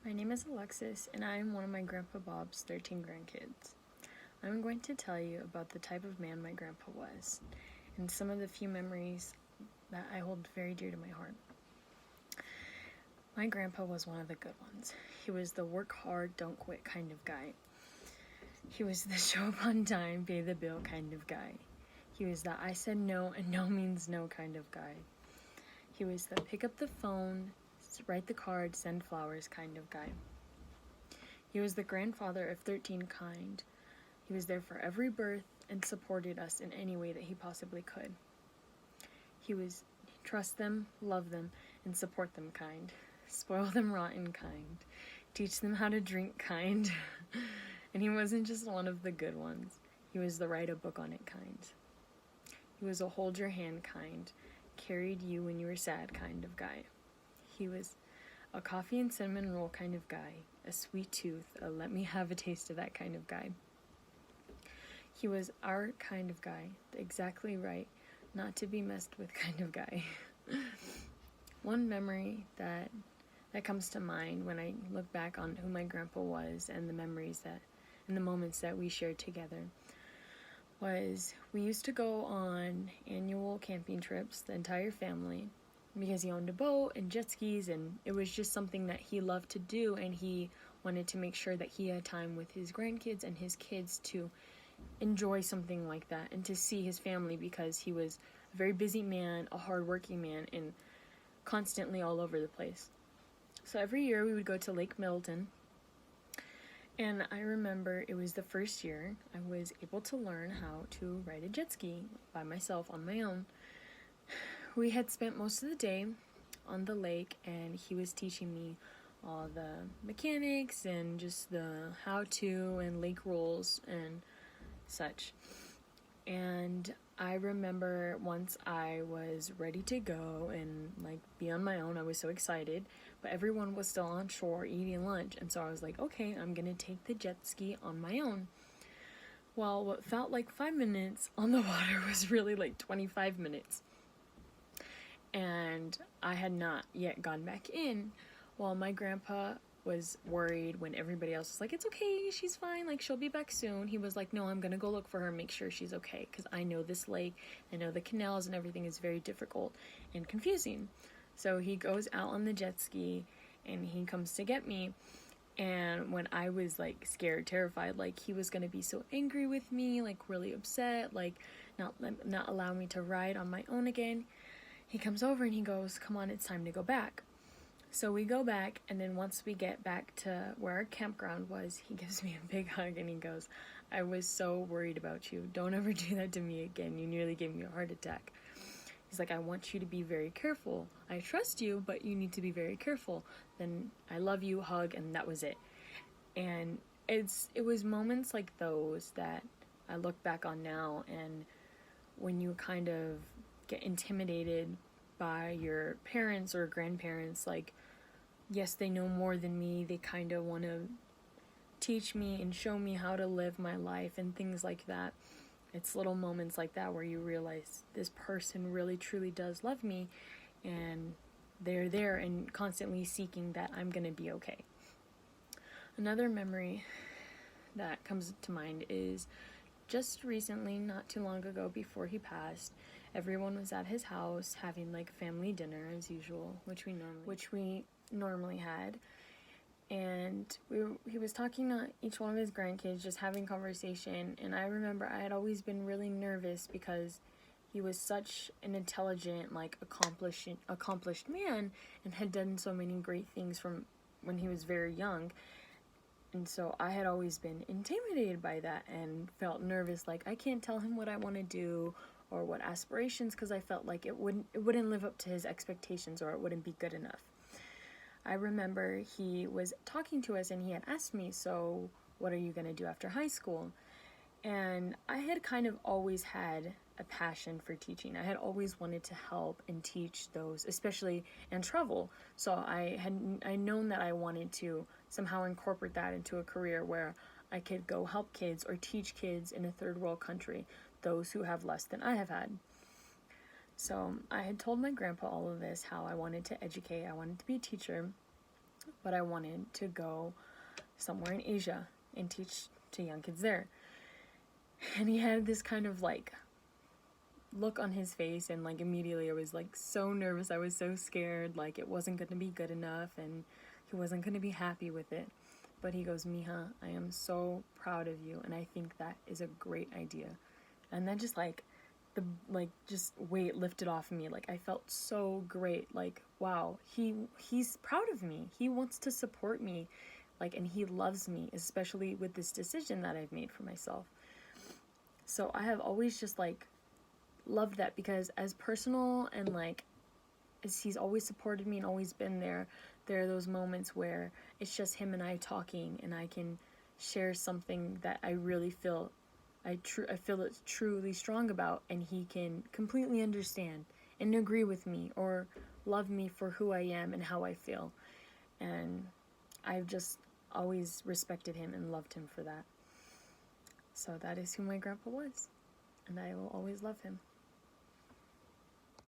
My name is Alexis, and I am one of my Grandpa Bob's 13 grandkids. I'm going to tell you about the type of man my grandpa was, and some of the few memories that I hold very dear to my heart. My grandpa was one of the good ones. He was the work hard, don't quit kind of guy. He was the show up on time, pay the bill kind of guy. He was the I said no and no means no kind of guy. He was the pick up the phone, write the card, send flowers kind of guy. He was the grandfather of 13 kind. He was there for every birth and supported us in any way that he possibly could. He was trust them, love them, and support them kind. Spoil them rotten kind. Teach them how to drink kind. And he wasn't just one of the good ones. He was the write a book on it kind. He was a hold your hand kind. Carried you when you were sad kind of guy. He was a coffee and cinnamon roll kind of guy. A sweet tooth, a let me have a taste of that kind of guy. He was our kind of guy, the exactly right, not to be messed with kind of guy. One memory that comes to mind when I look back on who my grandpa was and the memories and the moments that we shared together was we used to go on annual camping trips, the entire family, because he owned a boat and jet skis, and it was just something that he loved to do, and he wanted to make sure that he had time with his grandkids and his kids to enjoy something like that and to see his family, because he was a very busy man, a hard-working man, and constantly all over the place. So every year we would go to Lake Middleton, and I remember it was the first year I was able to learn how to ride a jet ski by myself on my own. We had spent most of the day on the lake, and he was teaching me all the mechanics and just the how-to and lake rules and such. And I remember once I was ready to go and be on my own, I was so excited, but everyone was still on shore eating lunch, and so I was like, okay, I'm gonna take the jet ski on my own. Well, what felt like 5 minutes on the water was really like 25 minutes. And I had not yet gone back in, while my grandpa was worried when everybody else was like, it's okay, she's fine, she'll be back soon. He was like, no, I'm gonna go look for her, make sure she's okay, because I know this lake, I know the canals and everything is very difficult and confusing. So he goes out on the jet ski, and he comes to get me, and when I was scared, terrified, he was gonna be so angry with me, really upset, not allow me to ride on my own again, he comes over and he goes, come on, it's time to go back. So we go back, and then once we get back to where our campground was, he gives me a big hug and he goes, I was so worried about you. Don't ever do that to me again. You nearly gave me a heart attack. He's like, I want you to be very careful. I trust you, but you need to be very careful. Then I love you, hug, and that was it. And it was moments like those that I look back on now, and when you kind of get intimidated by your parents or grandparents, yes, they know more than me, they kind of want to teach me and show me how to live my life and things like that. It's little moments like that where you realize this person really truly does love me, and they're there and constantly seeking that I'm gonna be okay. Another memory that comes to mind is just recently, not too long ago, before he passed, everyone was at his house having family dinner as usual, which we normally had. And he was talking to each one of his grandkids, just having conversation. And I remember I had always been really nervous because he was such an intelligent, accomplished man, and had done so many great things from when he was very young. And so I had always been intimidated by that and felt nervous, I can't tell him what I want to do or what aspirations, because I felt like it wouldn't live up to his expectations, or it wouldn't be good enough. I remember he was talking to us and he had asked me, so what are you going to do after high school? And I had kind of always had a passion for teaching. I had always wanted to help and teach those, especially, and travel. So I known that I wanted to somehow incorporate that into a career where I could go help kids or teach kids in a third world country, those who have less than I have had. So I had told my grandpa all of this, how I wanted to educate, I wanted to be a teacher, but I wanted to go somewhere in Asia and teach to young kids there. And he had this kind of like look on his face, and like immediately I was like so nervous. I was so scared, like it wasn't going to be good enough and he wasn't going to be happy with it. But he goes, Mija, I am so proud of you, and I think that is a great idea. And then just like the just weight lifted off of me. Like I felt so great. Like, wow, he's proud of me. He wants to support me. Like, and he loves me, especially with this decision that I've made for myself. So I have always just like loved that, because as personal and like as he's always supported me and always been there are those moments where it's just him and I talking, and I can share something that I really feel I feel it's truly strong about, and he can completely understand and agree with me or love me for who I am and how I feel. And I've just always respected him and loved him for that. So that is who my grandpa was, and I will always love him.